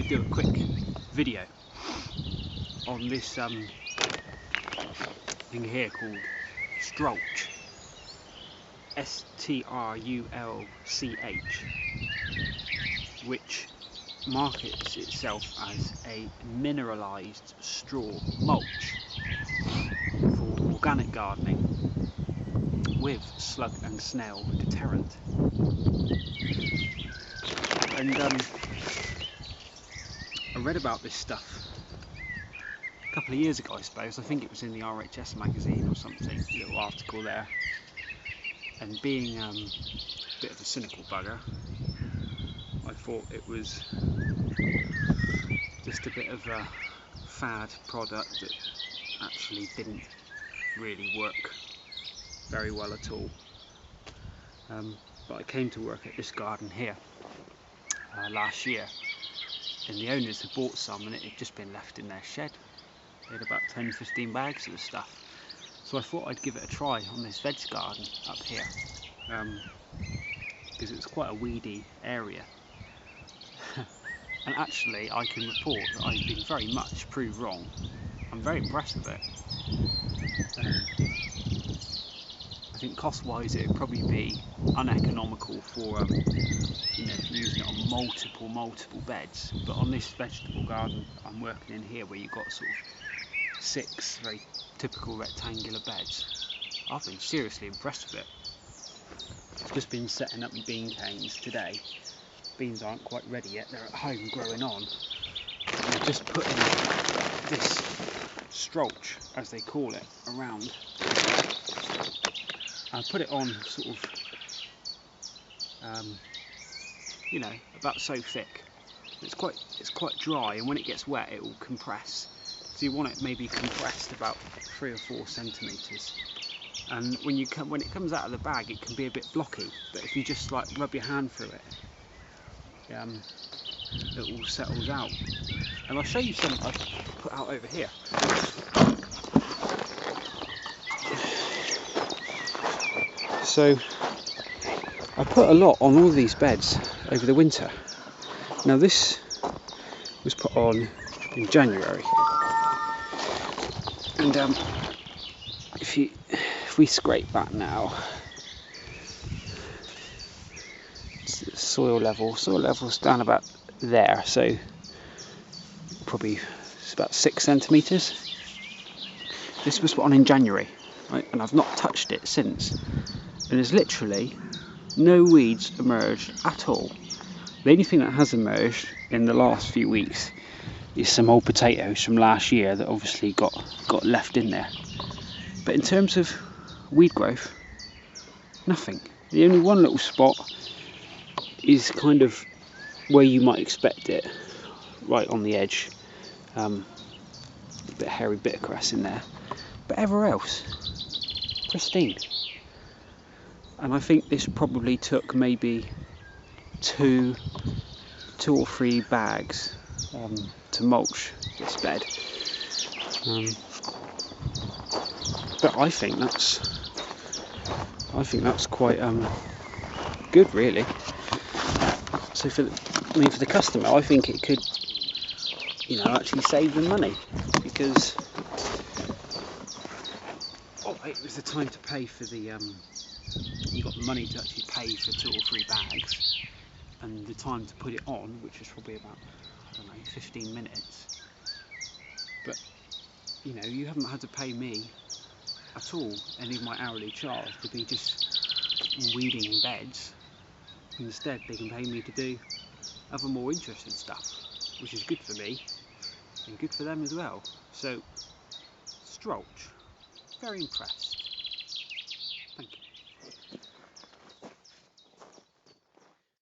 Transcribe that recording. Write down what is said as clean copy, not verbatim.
I'd do a quick video on this thing here called Strulch, S-T-R-U-L-C-H, which markets itself as a mineralised straw mulch for organic gardening with slug and snail deterrent. And I read about this stuff a couple of years ago, I suppose. I think it was in the RHS magazine or something, a little article there. And being a bit of a cynical bugger, I thought it was just a bit of a fad product that actually didn't really work very well at all. But I came to work at this garden here last year, and the owners had bought some and it had just been left in their shed. They had about 10-15 bags of the stuff. So I thought I'd give it a try on this veg garden up here, because it's quite a weedy area. And actually I can report that I've been very much proved wrong. I'm very impressed with it. I think cost-wise it would probably be uneconomical for using it on multiple beds, but on this vegetable garden I'm working in here, where you've got sort of 6 very typical rectangular beds, I've been seriously impressed with it. I've just been setting up my bean canes today. Beans aren't quite ready yet, they're at home growing on. And I'm just putting this Strulch, as they call it, around. I put it on sort of, about so thick. It's quite dry, and when it gets wet it will compress. So you want it maybe compressed about 3 or 4 centimetres. And when it comes out of the bag, it can be a bit blocky. But if you just like rub your hand through it, it all settles out. And I'll show you some I've put out over here. So I put a lot on all these beds over the winter. Now this was put on in January, and if we scrape that now, soil level's down about there, so probably it's about 6 centimetres. This was put on in January, right? And I've not touched it since, and there's literally no weeds emerged at all. The only thing that has emerged in the last few weeks is some old potatoes from last year that obviously got left in there. But in terms of weed growth, nothing. The only one little spot is kind of where you might expect it, right on the edge. A bit of hairy bittercress in there, but everywhere else pristine. And I think this probably took maybe two or 3 bags to mulch this bed. But I think that's quite good, really. So for the customer, I think it could, actually save them money, because it was the time to pay for the you got the money to actually pay for 2 or 3 bags, and the time to put it on, which was probably about 15 minutes. But you haven't had to pay me at all any of my hourly charge to be just weeding beds. Instead they can pay me to do other more interesting stuff, which is good for me and good for them as well. So Strulch, very impressed.